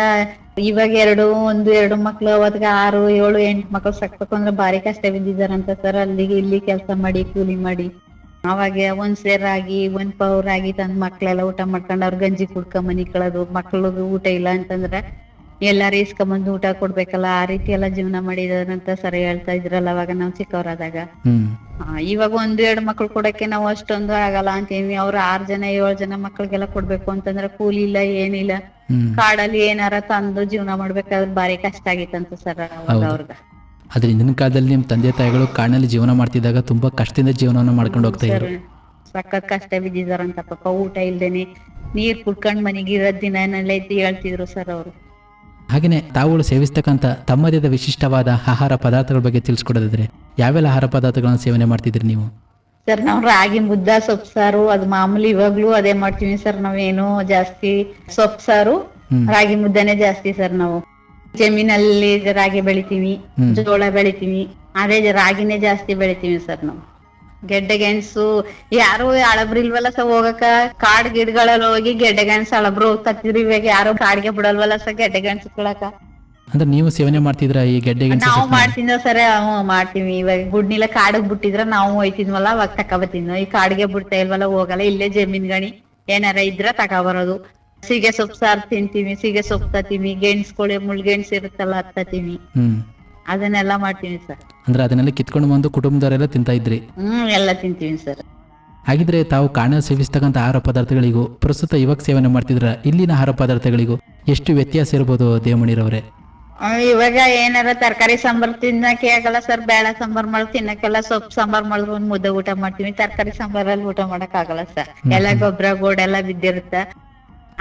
ಇವಾಗ 2 ಮಕ್ಳು, ಅವತ್ಗ 6, 7, 8 ಮಕ್ಳು ಸಾಕ್ಬೇಕು ಅಂದ್ರೆ ಭಾರಿ ಕಷ್ಟ ಬಿದ್ದಿದಾರಂತ ಸರ್. ಅಲ್ಲಿಗೆ ಇಲ್ಲಿ ಕೆಲಸ ಮಾಡಿ ಕೂಲಿ ಮಾಡಿ ಅವಾಗ ಒಂದ್ ಸೇರಾಗಿ ಒಂದ್ ಪೌರಾಗಿ ತಂದ್ ಮಕ್ಳೆಲ್ಲ ಊಟ ಮಾಡ್ಕೊಂಡ್ ಅವ್ರ ಗಂಜಿ ಕುಡ್ಕೊಂಡ್ ಮನಿ ಕಳೋದು. ಮಕ್ಳಿಗೆ ಊಟ ಇಲ್ಲ ಅಂತಂದ್ರ ಎಲ್ಲಾರು ಇಸ್ಕೊಂಬಂದು ಊಟ ಕೊಡ್ಬೇಕಲ್ಲ, ಆ ರೀತಿ ಎಲ್ಲ ಜೀವನ ಮಾಡಿದಾರಂತ ಸರಿ ಹೇಳ್ತಾ ಇದ್ರಲ್ಲ ಅವಾಗ ನಾವ್ ಚಿಕ್ಕವರಾದಾಗ. ಇವಾಗ 1-2 ಮಕ್ಳು ಕೊಡಕ್ಕೆ ನಾವು ಅಷ್ಟೊಂದು ಆಗಲ್ಲ ಅಂತೀವಿ. ಅವ್ರ 6 ಜನ 7 ಜನ ಮಕ್ಳಿಗೆಲ್ಲ ಕೊಡ್ಬೇಕು ಅಂತಂದ್ರೆ ಕೂಲಿ ಇಲ್ಲ, ಏನಿಲ್ಲ. ಕಾಡಲ್ಲಿ ಏನಾರ ತಂದು ಜೀವನ ಮಾಡ್ಬೇಕಾದ್ರೆ ಬಾರಿ ಕಷ್ಟ ಆಗಿತ್ತಂತ ಸರ್ ಅವ್ರಗ. ಆದ್ರೆ ಇಂದಿನ ಕಾಲದಲ್ಲಿ ನಿಮ್ ತಂದೆ ತಾಯಿಗಳು ಕಾಡಿನಲ್ಲಿ ಜೀವನ ಮಾಡ್ತಿದ್ದಾಗ ತುಂಬಾ ಕಷ್ಟದಿಂದ ಜೀವನವನ್ನ ಮಾಡ್ಕೊಂಡು ಹೋಗ್ತಾ ಇದ್ರು. ಸಖತ್ ಕಷ್ಟ ಬಿದ್ದಿದಾರಂತ ಪಾಪ. ಊಟ ಇಲ್ದೇನೆ ನೀರ್ ಕುಡ್ಕೊಂಡ್ ಮನೆಗಿರೋದ್ ದಿನನೆಲ್ಲ ಇದ್ದು ಹೇಳ್ತಿದ್ರು ಸರ್ ಅವರು. ಹಾಗೇನೆ ತಾವುಗಳು ಸೇವಿಸ್ತಕ್ಕಂಥ ತಮ್ಮದೇ ವಿಶಿಷ್ಟವಾದ ಆಹಾರ ಪದಾರ್ಥಗಳ ಬಗ್ಗೆ ತಿಳಿಸ್ಕೊಡೋದಾದ್ರೆ ಯಾವೆಲ್ಲ ಆಹಾರ ಪದಾರ್ಥಗಳನ್ನ ಸೇವನೆ ಮಾಡ್ತಿದ್ರಿ ನೀವು? ಸರ್ ನಾವ್ ರಾಗಿ ಮುದ್ದ, ಸೊಪ್ಪು ಸಾರು, ಅದು ಮಾಮೂಲಿ ಇವಾಗ್ಲೂ ಅದೇ ಮಾಡ್ತೀವಿ ಸರ್. ನಾವೇನು ಜಾಸ್ತಿ ಸೊಪ್ಪು ಸಾರು ರಾಗಿ ಮುದ್ದನೆ ಜಾಸ್ತಿ ಸರ್. ನಾವು ಜಮೀನಲ್ಲಿ ರಾಗಿ ಬೆಳಿತೀವಿ, ಜೋಳ ಬೆಳಿತೀವಿ, ಅದೇ ರಾಗಿನೇ ಜಾಸ್ತಿ ಬೆಳಿತೀವಿ ಸರ್. ನಾವು ಗೆಡ್ಡೆ ಗೆಣಸು ಯಾರು ಹಳಬ್ರು ಇಲ್ವಲ್ಲ ಸರ್ ಹೋಗಕ. ಕಾಡ್ ಗಿಡಗಳಲ್ಲಿ ಹೋಗಿ ಗೆಡ್ಡೆ ಗೆಣಸು ಹಳಬ್ರು ಹೋಗ್ತಿದ್ರು. ಇವಾಗ ಯಾರು ಕಾಡ್ಗೆ ಬಿಡಲ್ವಲ್ಲ ಸರ್ ಗೆಡ್ಡೆ ಗೆಣಸು ಕೊಳಕ. ಅಂದ್ರೆ ನೀವು ಸೇವನೆ ಮಾಡ್ತಿದ್ರ ಈ ಗೆಡ್ಡೆ ಗೆಣಸು? ನಾವು ಮಾಡ್ತಿದ್ವ ಸರ್, ಮಾಡ್ತೀವಿ. ಇವಾಗ ಗುಡ್ನಿಲ್ಲ ಕಾಡಿಗೆ ಬಿಟ್ಟಿದ್ರ ನಾವು ಹೋಯ್ತಿದ್ವಲ್ಲ ಅವಾಗ ತಕೊಬತ್ತಿದ್ವಿ. ಈ ಕಾಡಿಗೆ ಬಿಡ್ತಾ ಇಲ್ವಲ್ಲ ಹೋಗಲ್ಲ. ಇಲ್ಲೇ ಜಮೀನ್ ಗಣಿ ಏನಾರ ಇದ್ರ ತಕೊಬರೋದು. ಸೀಗೆ ಸೊಪ್ಪು ಸಾರು ತಿಂತೀವಿ, ಸೀಗೆ ಸೊಪ್ಪು ತತ್ತೀವಿ, ಗೆಣಸ್ಕೊಳೆ ಮುಳ್ಗೆಣಸು ಇರುತ್ತಲ್ಲ ಅದ್ ತತ್ತೀವಿ. ಅದನ್ನೆಲ್ಲ ಮಾಡ್ತೀವಿ ಸರ್. ಅಂದ್ರೆ ಅದನ್ನೆಲ್ಲ ಕಿತ್ಕೊಂಡು ಬಂದು ಕುಟುಂಬದವರೆಲ್ಲ ತಿಂತಾ ಇದ್ರಿ? ಎಲ್ಲ ತಿಂತೀವಿ ಸರ್. ಹಾಗಿದ್ರೆ ತಾವು ಕಾಡಿನಲ್ಲಿ ಸೇವಿಸ್ತಕ್ಕಂಥ ಆಹಾರ ಪದಾರ್ಥಗಳಿಗೂ ಪ್ರಸ್ತುತ ಇವಾಗ ಸೇವನೆ ಮಾಡ್ತಿದ್ರ ಇಲ್ಲಿನ ಆಹಾರ ಪದಾರ್ಥಗಳಿಗೂ ಎಷ್ಟು ವ್ಯತ್ಯಾಸ ಇರ್ಬೋದು ದೇವಮಣಿರವರೇ? ಇವಾಗ ಏನಾರ ತರಕಾರಿ ಸಾಂಬಾರ್ ತಿನ್ನಕ್ಕೆ ಆಗಲ್ಲ ಸರ್. ಬೇಳೆ ಸಾಂಬಾರ್ ಮಾಡಿ ತಿನ್ನಕ್ಕೆಲ್ಲ ಸೊಪ್ಪು ಸಾಂಬಾರ್ ಮಾಡಿದ್ರು ಒಂದ್ ಮುದ್ದೆ ಊಟ ಮಾಡ್ತೀವಿ. ತರಕಾರಿ ಸಾಂಬಾರಲ್ಲಿ ಊಟ ಮಾಡಕ್ ಆಗಲ್ಲ ಸರ್. ಎಲ್ಲ ಗೊಬ್ಬರ ಗೋಡೆಲ್ಲ ಬಿದ್ದಿರುತ್ತ,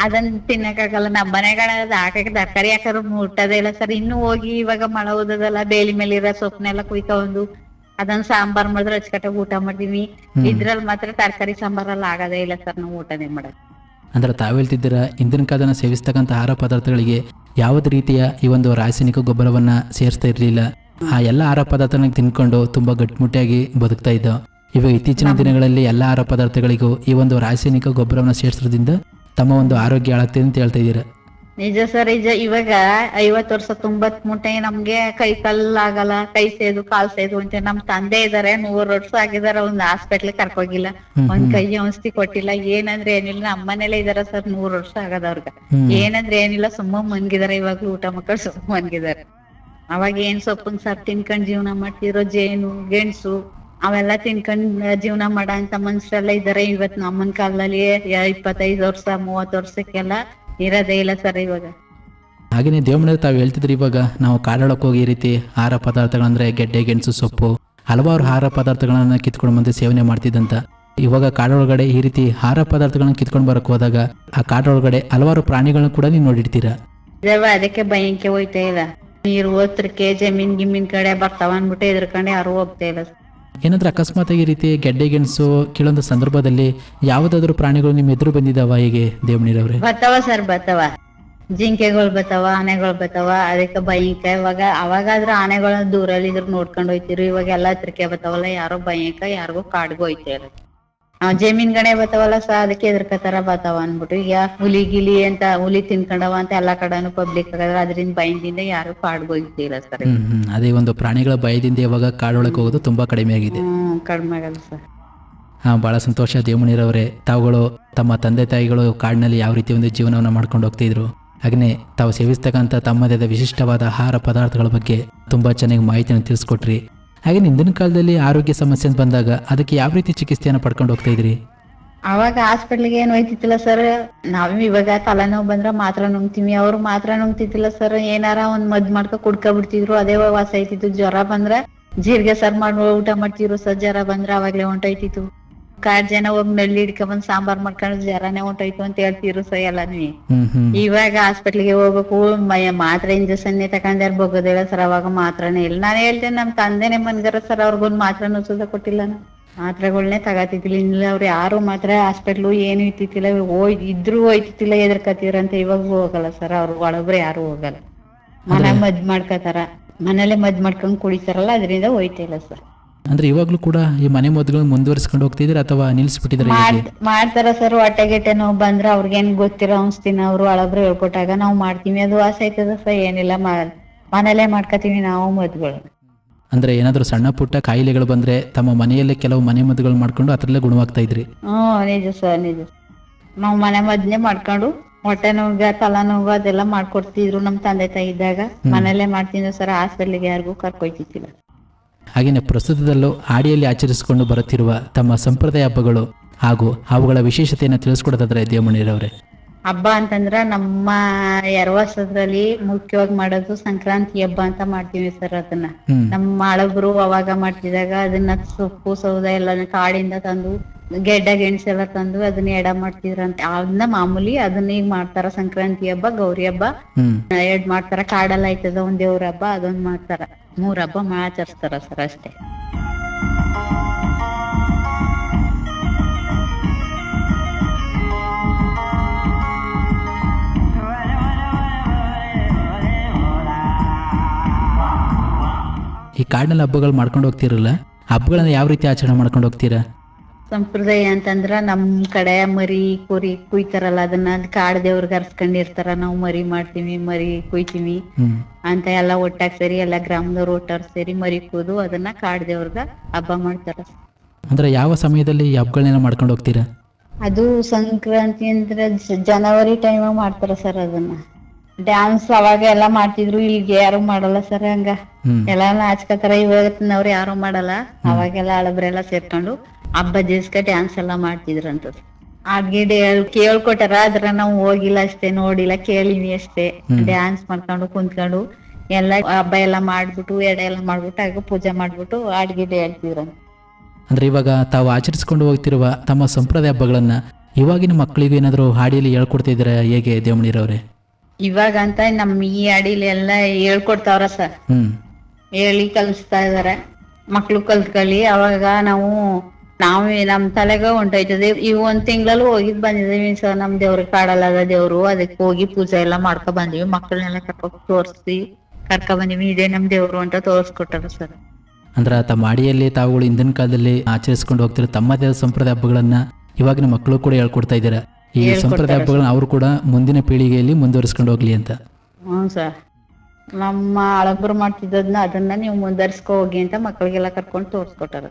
ಅದನ್ನ ತಿನ್ನಕ್ಕಾಗಲ್ಲ. ನಮ್ಮ ಮನೆಗಳ ಹಾಕಕ್ಕೆ ತರಕಾರಿ ಹಾಕಿದ್ರು ಮುಟ್ಟೋದೇ ಇಲ್ಲ ಸರ್. ಇನ್ನು ಹೋಗಿ ಇವಾಗ ಮಳೆ ಓದೋದಲ್ಲ, ಬೇಲಿ ಮೇಲೆ ಇರೋ ಸೊಪ್ಪನೆಲ್ಲ ಕುಯ್ಕೊಂಡು ಅದನ್ನ ಸಾಂಬಾರ್ ಮಾಡಿದ್ರೆ ಅಚ್ಚಕಟ್ಟಾಗಿ ಊಟ ಮಾಡ್ತೀವಿ. ಇದ್ರಲ್ಲಿ ಮಾತ್ರ ತರಕಾರಿ ಸಾಂಬಾರಲ್ಲಿ ಆಗೋದೇ ಇಲ್ಲ ಸರ್ ನಾವು ಊಟನೇ ಮಾಡಕ್. ಅಂದ್ರೆ ತಾವು ಹೇಳ್ತಿದ್ದೀರಾ ಇಂದಿನ ಕಾಲದಲ್ಲಿ ಸೇವಿಸ್ತಕ್ಕಂಥ ಆಹಾರ ಪದಾರ್ಥಗಳಿಗೆ ಯಾವುದೇ ರೀತಿಯ ಈ ಒಂದು ರಾಸಾಯನಿಕ ಗೊಬ್ಬರವನ್ನ ಸೇರಿಸ್ತಾ ಇರಲಿಲ್ಲ. ಆ ಎಲ್ಲ ಆಹಾರ ಪದಾರ್ಥಗಳನ್ನ ತಿನ್ಕೊಂಡು ತುಂಬಾ ಗಟ್ಟಿಮುಟ್ಟಿಯಾಗಿ ಬದುಕ್ತಾ ಇದ್ದ. ಇವಾಗ ಇತ್ತೀಚಿನ ದಿನಗಳಲ್ಲಿ ಎಲ್ಲ ಆಹಾರ ಪದಾರ್ಥಗಳಿಗೂ ಈ ಒಂದು ರಾಸಾಯನಿಕ ಗೊಬ್ಬರವನ್ನ ಸೇರಿಸೋದ್ರಿಂದ ತಮ್ಮ ಒಂದು ಆರೋಗ್ಯ ಹಾಳಾಗ್ತಿದೆ ಅಂತ ಹೇಳ್ತಾ ಇದ್ದೀರಾ? ನಿಜ ಸರ್. ಇವಾಗ 50 ವರ್ಷ 90 ಮುಟ್ಟೆ ನಮ್ಗೆ ಕೈ ಕಲ್ಲಾಗಲ್ಲ, ಕೈ ಸೇದು ಕಾಲ್ ಸೇದು ಅಂತ. ನಮ್ ತಂದೆ ಇದಾರೆ 100 ವರ್ಷ ಆಗಿದಾರ, ಒಂದ್ ಹಾಸ್ಪಿಟ್ಲ್ ಕರ್ಕೋಗಿಲ್ಲ, ಒಂದ್ ಕೈ ಔಷಧಿ ಕೊಟ್ಟಿಲ್ಲ, ಏನಂದ್ರೆ ಏನಿಲ್ಲ. ನಮ್ಮ ಮನೇಲೆ ಇದಾರ ಸರ್ 100 ವರ್ಷ ಆಗದ ಅವ್ರಗ. ಏನಂದ್ರೆ ಏನಿಲ್ಲ, ಸುಮ್ಮ ಮನ್ಗಿದಾರೆ. ಇವಾಗ್ಲೂ ಊಟ ಮಕ್ಕಳು ಸುಮ್ಮ ಮನ್ಗಿದಾರೆ. ಅವಾಗ ಏನ್ ಸೊಪ್ಪಿನ ಸಾರ್ ತಿನ್ಕೊಂಡ್ ಜೀವನ ಮಾಡ್ತಿರೋ, ಜೇನು ಗೆಣಸು ಅವೆಲ್ಲ ತಿನ್ಕೊಂಡ್ ಜೀವನ ಮಾಡ ಅಂತ ಮನ್ಸರೆಲ್ಲ ಇದಾರೆ. ಇವತ್ ನಮ್ಮನ್ ಕಾಲದಲ್ಲಿ 25 ವರ್ಷ 30 ವರ್ಷಕ್ಕೆಲ್ಲ ಇರೋದೇ ಇಲ್ಲ ಸರ್ ಇವಾಗ. ಹಾಗೇನೆ ದೇವಮಣಿ ತಾವು ಹೇಳ್ತಿದ್ರಿ ಇವಾಗ ನಾವು ಕಾಡೊಳಕ್ಕೆ ಹೋಗಿ ಈ ರೀತಿ ಆಹಾರ ಪದಾರ್ಥಗಳಂದ್ರೆ ಗೆಡ್ಡೆ ಗೆಣಸು ಸೊಪ್ಪು ಹಲವಾರು ಆಹಾರ ಪದಾರ್ಥಗಳನ್ನ ಕಿತ್ಕೊಂಡು ಬಂದು ಸೇವನೆ ಮಾಡ್ತಿದ್ದಂತ. ಇವಾಗ ಕಾಡೊಳಗಡೆ ಈ ರೀತಿ ಆಹಾರ ಪದಾರ್ಥಗಳನ್ನ ಕಿತ್ಕೊಂಡು ಬರಕ್ ಹೋದಾಗ ಆ ಕಾಡೊಳಗಡೆ ಹಲವಾರು ಪ್ರಾಣಿಗಳನ್ನ ಕೂಡ ನೀವು ನೋಡಿರ್ತೀರಾ. ಅದಕ್ಕೆ ಭಯಂಕೆ ಹೋಯ್ತಾ ಇಲ್ಲ. ನೀರು ಓತ್ರಕ್ಕೆ ಜಮೀನ್ ಗಿಮೀನ್ ಕಡೆ ಬರ್ತಾವ ಅನ್ಬಿಟ್ಟು ಎದ್ರಕಂಡೆ ಯಾರು ಹೋಗ್ತಾ ಇಲ್ಲ. ಏನಾದ್ರೂ ಅಕಸ್ಮಾತ್ ಈ ರೀತಿ ಗೆಡ್ಡೆ ಗೆಣಸು ಕೆಲವೊಂದು ಸಂದರ್ಭದಲ್ಲಿ ಯಾವ್ದಾದ್ರು ಪ್ರಾಣಿಗಳು ನಿಮ್ ಎದುರು ಬಂದಿದ್ದಾವ ಹೇಗೆ ದೇವಮಣಿರವ್ರೆ? ಬರ್ತಾವ ಸರ್, ಬರ್ತಾವ. ಜಿಂಕೆಗಳು ಬರ್ತಾವ, ಆನೆಗಳು ಬರ್ತಾವ. ಅದಕ್ಕೆ ಭಯಂಕ. ಅವಾಗಾದ್ರೂ ಆನೆಗಳನ್ನ ದೂರಲ್ಲಿ ಇದ್ರು ನೋಡ್ಕೊಂಡ್ ಹೋಯ್ತಿರು. ಇವಾಗ ಎಲ್ಲಾ ಹತ್ರಕ್ಕೆ ಬರ್ತಾವಲ್ಲ, ಯಾರೋ ಭಯಂಕ, ಯಾರಿಗೋ ಕಾಡ್ಗೂ ಹೋಯ್ತಾ ಇರೋದು. ಜಮೀನ್ ಗಣೆ ಬರ್ತಾವಲ್ಲ ಸರ್, ಅದಕ್ಕೆ ಎದ್ರಕತಾರ ಬರ್ತಾವ ಅನ್ಬಿಟ್ಟು. ಈಗ ಹುಲಿ ಗಿಲಿ ಅಂತ ಹುಲಿ ತಿನ್ಕೊಂಡವ ಅಂತ ಎಲ್ಲಾ ಕಡೆನೂ ಪಬ್ಲಿಕ್ ಆಗದ್ರ, ಅದರಿಂದ ಭಯದಿಂದ ಯಾರು ಕಾಡ್ಗೂ ಹೋಯ್ತಿಲ್ಲ ಸರ್. ಅದೇ ಒಂದು ಪ್ರಾಣಿಗಳ ಭಯದಿಂದ ಇವಾಗ ಕಾಡೊಳಗೆ ಹೋಗೋದು ತುಂಬಾ ಕಡಿಮೆ ಆಗಿದೆ. ಕಡಿಮೆ ಆಗಲ್ಲ ಸರ್. ಬಹಳ ಸಂತೋಷ ದೇವಮಣಿರವರೇ. ತಾವುಗಳು ತಮ್ಮ ತಂದೆ ತಾಯಿಗಳು ಕಾಡಿನಲ್ಲಿ ಯಾವ ರೀತಿ ಒಂದು ಜೀವನವನ್ನು ಮಾಡ್ಕೊಂಡು ಹೋಗ್ತಿದ್ರು, ಹಾಗೆಯೇ ತಾವು ಸೇವಿಸ್ತಕ್ಕಂಥ ತಮ್ಮದೇ ವಿಶಿಷ್ಟವಾದ ಆಹಾರ ಪದಾರ್ಥಗಳ ಬಗ್ಗೆ ತುಂಬಾ ಚೆನ್ನಾಗಿ ಮಾಹಿತಿಯನ್ನು ತಿಳಿಸ್ಕೊಟ್ರಿ. ಹಾಗೆ ಹಿಂದಿನ ಕಾಲದಲ್ಲಿ ಆರೋಗ್ಯ ಸಮಸ್ಯೆ ಅಂತ ಬಂದಾಗ ಅದಕ್ಕೆ ಯಾವ ರೀತಿ ಚಿಕಿತ್ಸೆಯನ್ನು ಪಡ್ಕೊಂಡು ಹೋಗ್ತಾ ಇದ್ರಿ? ಅವಾಗ ಹಾಸ್ಪಿಟ್ಲಿಗೆ ಏನು ಹೋಯ್ತಿತ್ತಿಲ್ಲ ಸರ್. ನಾವ್ ಇವಾಗ ತಲೆನೋವು ಬಂದ್ರ ಮಾತ್ರ ನುಂಗ್ತೀವಿ, ಅವ್ರು ಮಾತ್ರ ನುಂಗ್ತಿತ್ತಿಲ್ಲ ಸರ್. ಏನಾರ ಒಂದ್ ಮದ್ ಮಾಡ್ಕೊ ಕುಡ್ಕೊಬಿಡ್ತಿದ್ರು, ಅದೇ ವಾಸ ಆಯ್ತಿತ್ತು. ಜ್ವರ ಬಂದ್ರ ಜೀರಿಗೆ ಸರ್ ಮಾಡಿ ಊಟ ಮಾಡ್ತಿದ್ರು ಸರ್. ಜ್ವರ ಬಂದ್ರ ಅವಾಗ್ಲೇ ಹೊಂಟೋಯ್ತಿತ್ತು. ಕಾಡ್ ಜನ ಹೋಗಿ ನಲ್ಲಿ ಹಿಡ್ಕೊಂಡ್ ಸಾಂಬಾರ್ ಮಾಡ್ಕೊಂಡು ಜ್ವರನೇ ಹೊಂಟೋಯ್ತು ಅಂತ ಹೇಳ್ತಿದ್ರು ಸರ್ ಎಲ್ಲಾನು. ಇವಾಗ ಹಾಸ್ಪಿಟ್ಲಿಗೆ ಹೋಗ್ಬೇಕು, ಮಾತ್ರ ಇಂಜೆಕ್ಷನ್ ತಕೊಂಡ್ಯಾರ ಬೋಗೋದಿಲ್ಲ ಸರ್. ಅವಾಗ ಮಾತ್ರನೇ ಇಲ್ಲ. ನಾನು ಹೇಳ್ತೇನೆ ನಮ್ ತಂದೆನೆ ಮನ್ಗಾರ ಸರ್, ಅವ್ರಿಗೊಂದ್ ಮಾತ್ರನೂ ಸುದ ಕೊಟ್ಟಿಲ್ಲ. ಮಾತ್ರೆಗಳನ್ನೇ ತಗೋತಿದ್ದಿಲ್ಲ. ಇಲ್ಲ ಅವ್ರು ಯಾರು ಮಾತ್ರ ಹಾಸ್ಪಿಟ್ಲು ಏನು ಇತ್ತಿತ್ತಿಲ್ಲ, ಇದ್ರು ಹೋಯ್ತಿತ್ತಿಲ್ಲ, ಎದ್ರಕತ್ತೀರಂತ. ಇವಾಗ ಹೋಗಲ್ಲ ಸರ್, ಅವ್ರು ಒಳೊಬ್ರು ಯಾರು ಹೋಗಲ್ಲ. ಮನೆ ಮದ್ ಮಾಡ್ಕೋತಾರ, ಮನೇಲೆ ಮದ್ ಮಾಡ್ಕೊಂಡ್ ಕುಡಿತಾರಲ್ಲ, ಅದರಿಂದ ಹೋಯ್ತಿಲ್ಲ ಸರ್. ಅಂದ್ರೆ ಇವಾಗ್ಲೂ ಕೂಡ ಈ ಮನೆ ಮದ್ದುಗಳನ್ನ ಮುಂದುವರಿಸ್ಕೊಂಡು ಹೋಗ್ತಿದ್ರೆ ಅಥವಾ ನಿಲ್ಸ್ಬಿಟ್ಟಿದ್ರೆ? ಮಾಡ್ತಾರ ಸರ್. ಹೊಟ್ಟೆ ಗಿಟ್ಟೆ ನೋವು ಬಂದ್ರ ಅವ್ರಿಗೇನ್ ಗೊತ್ತಿರೋ ಔಷಧಿನ ಅವ್ರು ಒಳೊಬ್ರು ಹೇಳ್ಕೊಟ್ಟಾಗ ನಾವು ಮಾಡ್ತೀವಿ. ಅದು ವಾಸ ಆಯ್ತದ ಸರ್. ಏನಿಲ್ಲ, ಮನೇಲೆ ಮಾಡ್ಕೋತೀವಿ ನಾವು ಮದ್ದುಗಳು. ಅಂದ್ರೆ ಏನಾದ್ರು ಸಣ್ಣ ಪುಟ್ಟ ಕಾಯಿಲೆಗಳು ಬಂದ್ರೆ ತಮ್ಮ ಮನೆಯಲ್ಲೇ ಕೆಲವು ಮನೆ ಮದ್ದುಗಳು ಮಾಡ್ಕೊಂಡು ಅದ್ರಲ್ಲೇ ಗುಣವಾಗ್ತಾ ಇದ್ರಿ? ನಿಜ ಸರ್, ನಿಜ. ನಾವ್ ಮನೆ ಮದ್ನೇ ಮಾಡ್ಕೊಂಡು ಹೊಟ್ಟೆ ನೋವು, ತಲಾ ನೋವು ಅದೆಲ್ಲ ಮಾಡ್ಕೊಡ್ತಿದ್ರು ನಮ್ ತಂದೆ ತಾಯಿ ಇದ್ದಾಗ. ಮನೇಲೆ ಮಾಡ್ತಿದ್ವಿ ಸರ್, ಹಾಸ್ಪಿಟ್ಲಿಗೆ ಯಾರಿಗೂ ಕರ್ಕೊಯ್ತಿತ್ತಿಲ್ಲ. ಹಾಗೇನೆ ಪ್ರಸ್ತುತದಲ್ಲೂ ಹಾಡಿಯಲ್ಲಿ ಆಚರಿಸಿಕೊಂಡು ಬರುತ್ತಿರುವ ತಮ್ಮ ಸಂಪ್ರದಾಯ ಹಬ್ಬಗಳು ಹಾಗೂ ಅವುಗಳ ವಿಶೇಷತೆಯನ್ನು ತಿಳಿಸ್ಕೊಡೋದಾದ್ರೆ ದೇವಮಣಿರವರೇ? ಹಬ್ಬ ಅಂತಂದ್ರ ನಮ್ಮ ಎರವಸದ್ರಲ್ಲಿ ಮುಖ್ಯವಾಗಿ ಮಾಡೋದು ಸಂಕ್ರಾಂತಿ ಹಬ್ಬ ಅಂತ ಮಾಡ್ತೀವಿ ಸರ್. ಅದನ್ನ ನಮ್ಮ ಹಳಬ್ರು ಅವಾಗ ಮಾಡ್ತಿದಾಗ ಅದನ್ನ ಸೊಪ್ಪು ಸೌದ ಎಲ್ಲ ಕಾಡಿಂದ ತಂದು, ಗೆಡ್ಡ ಗೆಣಸು ಎಲ್ಲ ತಂದು ಅದನ್ನ ಎಡ ಮಾಡ್ತಿದ್ರಂತ. ಅದನ್ನ ಮಾಮೂಲಿ ಅದನ್ನ ಈಗ ಮಾಡ್ತಾರ. ಸಂಕ್ರಾಂತಿ ಹಬ್ಬ, ಗೌರಿ ಹಬ್ಬ ಎರಡ್ ಮಾಡ್ತಾರ. ಕಾಡಲ್ಲ ಆಯ್ತದ ಒಂದ್ ದೇವ್ರ ಹಬ್ಬ, ಅದೊಂದ್ ಮಾಡ್ತಾರ. 3 ಹಬ್ಬ ಆಚರಿಸ್ತಾರ ಸರ್ ಅಷ್ಟೇ. ಈ ಕಾಡಿನಲ್ಲಿ ಹಬ್ಬಗಳು ಮಾಡ್ಕೊಂಡು ಹೋಗ್ತಿರಲ್ಲ, ಹಬ್ಬಗಳನ್ನ ಯಾವ ರೀತಿ ಆಚರಣೆ ಮಾಡ್ಕೊಂಡು ಹೋಗ್ತೀರಾ? ಸಂಪ್ರದಾಯ ಅಂತಂದ್ರ ನಮ್ ಕಡೆ ಮರಿ ಕುರಿ ಕುಯ್ತಾರಲ್ಲ, ಅದನ್ನ ಕಾಡ್ ದೇವ್ರಿಗೆ ಅರ್ಸ್ಕೊಂಡಿರ್ತಾರ. ನಾವು ಮರಿ ಮಾಡ್ತೀವಿ, ಮರಿ ಕುಯ್ತೀವಿ ಅಂತ ಎಲ್ಲ ಒಟ್ಟಾಗಿ ಸೇರಿ ಎಲ್ಲ ಗ್ರಾಮದವ್ರು ಒಟ್ಟಾಗಿ ಸೇರಿ ಮರಿ ಕೂದು ಅದನ್ನ ಕಾಡ್ ದೇವ್ರಗ ಹಬ್ಬ ಮಾಡ್ತಾರ. ಅಂದ್ರೆ ಯಾವ ಸಮಯದಲ್ಲಿ ಈ ಹಬ್ಬಗಳನ್ನೆಲ್ಲ ಮಾಡ್ಕೊಂಡು ಹೋಗ್ತೀರಾ? ಅದು ಸಂಕ್ರಾಂತಿ ಅಂದ್ರೆ ಜನವರಿ ಟೈಮ್ ಮಾಡ್ತಾರ ಸರ್. ಅದನ್ನ ಡ್ಯಾನ್ಸ್ ಅವಾಗ ಎಲ್ಲಾ ಮಾಡ್ತಿದ್ರು, ಈಗ ಯಾರು ಮಾಡಲ್ಲ ಸರ್. ಹಂಗ ಎಲ್ಲಾ ನಾಚ್ಕೋತಾರ. ಇವಾಗ ಯಾರು ಮಾಡಲ್ಲ. ಅವಾಗೆಲ್ಲ ಹಳಬ್ರೆಲ್ಲ ಸೇರ್ಕೊಂಡು ಹಬ್ಬ ದಿವ್ಸಕ್ಕೆ ಡ್ಯಾನ್ಸ್ ಎಲ್ಲಾ ಮಾಡ್ತಿದ್ರಂತ. ಗಿಡ ಕೇಳ್ಕೊಟಾರ, ಅದ್ರ ನಾವು ಹೋಗಿಲ್ಲ ಅಷ್ಟೇ, ನೋಡಿಲ್ಲ, ಕೇಳಿವಿ ಅಷ್ಟೇ. ಡ್ಯಾನ್ಸ್ ಮಾಡ್ಕೊಂಡು ಕುಂತ್ಕೊಂಡು ಎಲ್ಲ ಹಬ್ಬ ಎಲ್ಲಾ ಮಾಡ್ಬಿಟ್ಟು ಎಡೆ ಎಲ್ಲ ಮಾಡ್ಬಿಟ್ಟು ಆಗ ಪೂಜೆ ಮಾಡ್ಬಿಟ್ಟು ಗಿಡ ಹೇಳ್ತಿದ್ರಂತ. ಅಂದ್ರೆ ಇವಾಗ ತಾವು ಆಚರಿಸ್ಕೊಂಡು ಹೋಗ್ತಿರುವ ತಮ್ಮ ಸಂಪ್ರದಾಯ ಹಬ್ಬಗಳನ್ನ ಇವಾಗಿನ ಮಕ್ಕಳಿಗೂ ಏನಾದ್ರು ಹಾಡಿಯಲ್ಲಿ ಹೇಳ್ಕೊಡ್ತಿದ್ರೆ ಹೇಗೆ ದೇವಮಣಿರವ್ರೆ? ಇವಾಗ ಅಂತ ನಮ್ ಈ ಅಡಿಲಿ ಎಲ್ಲಾ ಹೇಳ್ಕೊಡ್ತಾವ್ರ ಸರ್. ಹೇಳಿ ಕಲಿಸ್ತಾ ಇದಾರೆ. ಮಕ್ಳು ಕಲ್ತ್ಕೊಳ್ಳಿ. ಅವಾಗ ನಾವು ನಮ್ ತಲೆಗ ಹೊಂಟೋಯ್ತದೆ. ಇವ್ 1 ತಿಂಗಳಲ್ಲಿ ಹೋಗಿದ್ ಬಂದಿದೀವಿ ಸರ್. ನಮ್ ದೇವ್ರಿಗೆ ಕಾಡಲ್ಲದ ದೇವ್ರು, ಅದಕ್ಕೆ ಹೋಗಿ ಪೂಜೆ ಎಲ್ಲಾ ಮಾಡ್ಕೊ ಬಂದಿವಿ. ಮಕ್ಕಳನ್ನೆಲ್ಲ ತೋರ್ಸಿ ಕರ್ಕೊ ಬಂದಿವಿ. ಇದೇ ನಮ್ ದೇವ್ರು ಅಂತ ತೋರ್ಸ್ಕೊಟ್ಟಾರ ಸರ್. ಅಂದ್ರೆ ತಮ್ಮ ಅಡಿಯಲ್ಲಿ ತಾವುಗಳು ಹಿಂದಿನ ಕಾಲದಲ್ಲಿ ಆಚರಿಸ್ಕೊಂಡು ಹೋಗ್ತಿರೋ ತಮ್ಮದೇ ಸಂಪ್ರದಾಯ ಹಬ್ಬಗಳನ್ನ ಇವಾಗಿನ ಮಕ್ಕಳು ಕೂಡ ಹೇಳ್ಕೊಡ್ತಾ ಇದ್ದೀರಾ. ಈ ಸಂಪ್ರದಾಯ ಹಬ್ಬಗಳನ್ನ ಅವರು ಕೂಡ ಮುಂದಿನ ಪೀಳಿಗೆಯಲ್ಲಿ ಮುಂದುವರಿಸ್ಕೊಂಡು ಹೋಗ್ಲಿ ಅಂತ. ಸರ್, ನಮ್ಮ ಹಳಬ್ರು ಮಾಡ್ತಿದ್ದದ್ನ ಅದನ್ನ ನೀವು ಮುಂದುವರಿಸ್ಕೊ ಹೋಗಿ ಅಂತ ಮಕ್ಕಳಿಗೆಲ್ಲ ಕರ್ಕೊಂಡು ತೋರ್ಸ್ಕೊಟ್ಟಾರ.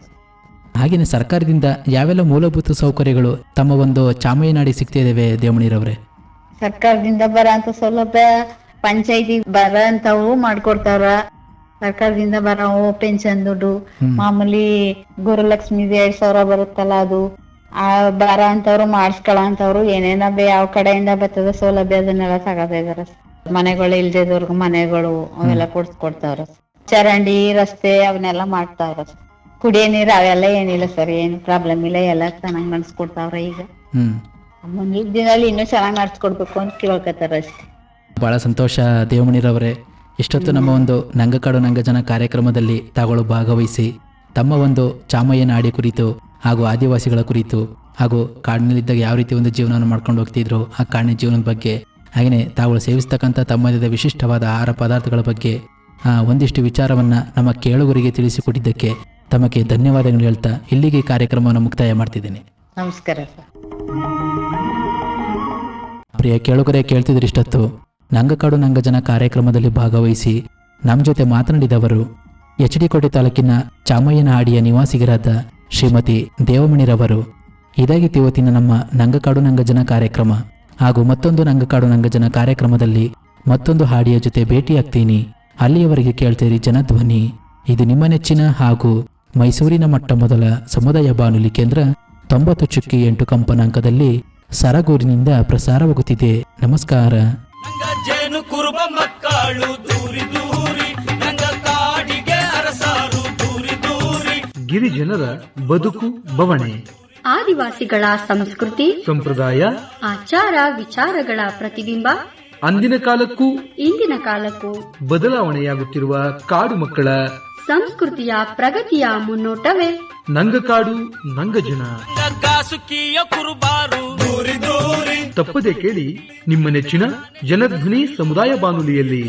ಹಾಗೇನೆ ಸರ್ಕಾರದಿಂದ ಯಾವೆಲ್ಲ ಮೂಲಭೂತ ಸೌಕರ್ಯಗಳು ತಮ್ಮ ಒಂದು ಚಾಮಯ್ಯನಾಡಿ ಸಿಗ್ತಾ ಇದಾವೆ ದೇವಮಣಿರವ್ರೆ? ಸರ್ಕಾರದಿಂದ ಬರಂತ ಸೌಲಭ್ಯ ಪಂಚಾಯತಿ ಬರಂತವು ಮಾಡ್ಕೊಡ್ತಾರ. ಸರ್ಕಾರದಿಂದ ಬರವು ಪೆನ್ಷನ್ ದುಡ್ಡು, ಮಾಮೂಲಿ ಗುರುಲಕ್ಷ್ಮಿ 2,000 ಬರುತ್ತಲ್ಲ, ಅದು ಬರ ಅಂತವ್ರು ಮಾಡಿಸ್ಕೊಳ ಅಂತವ್ರು ಏನೇನ ಯಾವ ಕಡೆಯಿಂದ ಬರ್ತದ ಸೌಲಭ್ಯ ಅದನ್ನೆಲ್ಲ ತಗೋತಾ ಇದಾರ. ಮನೆಗಳು ಇಲ್ದಿದವ್ರಿಗೆ ಮನೆಗಳು ಅವೆಲ್ಲ ಕೊಡ್ಸ್ಕೊಡ್ತಾವ್ರ. ಚರಂಡಿ ರಸ್ತೆ ಅವನ್ನೆಲ್ಲ ಮಾಡ್ತಾವ್ರ. ಕುಡಿಯೋ ನೀರು ಅವೆಲ್ಲ ಏನಿಲ್ಲ ಸರ್, ಏನು ಪ್ರಾಬ್ಲಮ್ ಇಲ್ಲ. ಎಲ್ಲ ಚೆನ್ನಾಗ್ ನಡ್ಸ್ಕೊಡ್ತಾವ್ರ. ಈಗ ಮುಂದಿನ ದಿನದಲ್ಲಿ ಇನ್ನೂ ಚೆನ್ನಾಗ್ ನಡ್ಸ್ಕೊಡ್ಬೇಕು ಅಂತ ಕೇಳ್ಕೊತಾರ ಅಷ್ಟೇ. ಬಹಳ ಸಂತೋಷ ದೇವಮಣಿರವರೇ. ಇಷ್ಟೊತ್ತು ನಮ್ಮ ಒಂದು ನಂಗಕಾಡು ನಂಗಜನ ಕಾರ್ಯಕ್ರಮದಲ್ಲಿ ತಾಗಳು ಭಾಗವಹಿಸಿ ತಮ್ಮ ಒಂದು ಚಾಮಯ್ಯನ ಹಾಡಿ ಕುರಿತು ಹಾಗೂ ಆದಿವಾಸಿಗಳ ಕುರಿತು ಹಾಗೂ ಕಾಡಿನಲ್ಲಿದ್ದಾಗ ಯಾವ ರೀತಿ ಒಂದು ಜೀವನವನ್ನು ಮಾಡ್ಕೊಂಡು ಹೋಗ್ತಿದ್ರು ಆ ಕಾಡಿನ ಜೀವನದ ಬಗ್ಗೆ, ಹಾಗೆಯೇ ತಾವು ಸೇವಿಸ್ತಕ್ಕಂಥ ತಮ್ಮದೇ ವಿಶಿಷ್ಟವಾದ ಆಹಾರ ಪದಾರ್ಥಗಳ ಬಗ್ಗೆ ಒಂದಿಷ್ಟು ವಿಚಾರವನ್ನು ನಮ್ಮ ಕೇಳುಗರಿಗೆ ತಿಳಿಸಿಕೊಟ್ಟಿದ್ದಕ್ಕೆ ತಮಗೆ ಧನ್ಯವಾದಗಳು ಹೇಳ್ತಾ ಇಲ್ಲಿಗೆ ಕಾರ್ಯಕ್ರಮವನ್ನು ಮುಕ್ತಾಯ ಮಾಡ್ತಿದ್ದೇನೆ. ನಮಸ್ಕಾರ ಸರ್. ಪ್ರಿಯ ಕೇಳುಗರೆ, ಕೇಳ್ತಿದ್ರೆ ಇಷ್ಟೊತ್ತು ನಂಗಕಾಡು ನಂಗಜನ ಕಾರ್ಯಕ್ರಮದಲ್ಲಿ ಭಾಗವಹಿಸಿ ನಮ್ಮ ಜೊತೆ ಮಾತನಾಡಿದವರು HD ಕೋಟೆ ತಾಲೂಕಿನ ಚಾಮಯ್ಯನ ಹಾಡಿಯ ನಿವಾಸಿಗರಾದ ಶ್ರೀಮತಿ ದೇವಮಣಿರವರು. ಇದಾಗಿತ್ತು ಇವತ್ತಿನ ನಮ್ಮ ನಂಗಕಾಡು ನಂಗಜನ ಕಾರ್ಯಕ್ರಮ. ಹಾಗೂ ಮತ್ತೊಂದು ನಂಗಕಾಡು ನಂಗಜನ ಕಾರ್ಯಕ್ರಮದಲ್ಲಿ ಮತ್ತೊಂದು ಹಾಡಿಯ ಜೊತೆ ಭೇಟಿಯಾಗ್ತೀನಿ. ಅಲ್ಲಿಯವರೆಗೆ ಕೇಳ್ತೀರಿ ಜನಧ್ವನಿ. ಇದು ನಿಮ್ಮ ನೆಚ್ಚಿನ ಹಾಗೂ ಮೈಸೂರಿನ ಮೊಟ್ಟಮೊದಲ ಸಮುದಾಯ ಬಾನುಲಿ ಕೇಂದ್ರ 90.8 ಕಂಪನಾಂಕದಲ್ಲಿ ಸರಗೂರಿನಿಂದ ಪ್ರಸಾರವಾಗುತ್ತಿದೆ. ನಮಸ್ಕಾರ. ನಂಗ ಜೇನು ಕುರುಬ ಮಕ್ಕಳು ದೂರಿ ದೂರಿ, ನಂಗ ಕಾಡಿಗೆ ಅರಸಾರು ದೂರಿ ದೂರಿ. ಗಿರಿಜನರ ಬದುಕು ಬವಣೆ, ಆದಿವಾಸಿಗಳ ಸಂಸ್ಕೃತಿ ಸಂಪ್ರದಾಯ, ಆಚಾರ ವಿಚಾರಗಳ ಪ್ರತಿಬಿಂಬ, ಅಂದಿನ ಕಾಲಕ್ಕೂ ಇಂದಿನ ಕಾಲಕ್ಕೂ ಬದಲಾವಣೆಯಾಗುತ್ತಿರುವ ಕಾಡು ಮಕ್ಕಳ ಸಂಸ್ಕೃತಿಯ ಪ್ರಗತಿಯ ಮುನ್ನೋಟವೇ ನಂಗ ಕಾಡು ನಂಗ ಜನ. ನಂಗ ಗಾಸುಕಿಯ ಕುರುಬಾರು ದೂರಿ ದೂರಿ. ತಪ್ಪದೆ ಕೇಳಿ ನಿಮ್ಮ ನೆಚ್ಚಿನ ಜನಧ್ವನಿ ಸಮುದಾಯ ಬಾನುಲಿಯಲ್ಲಿ.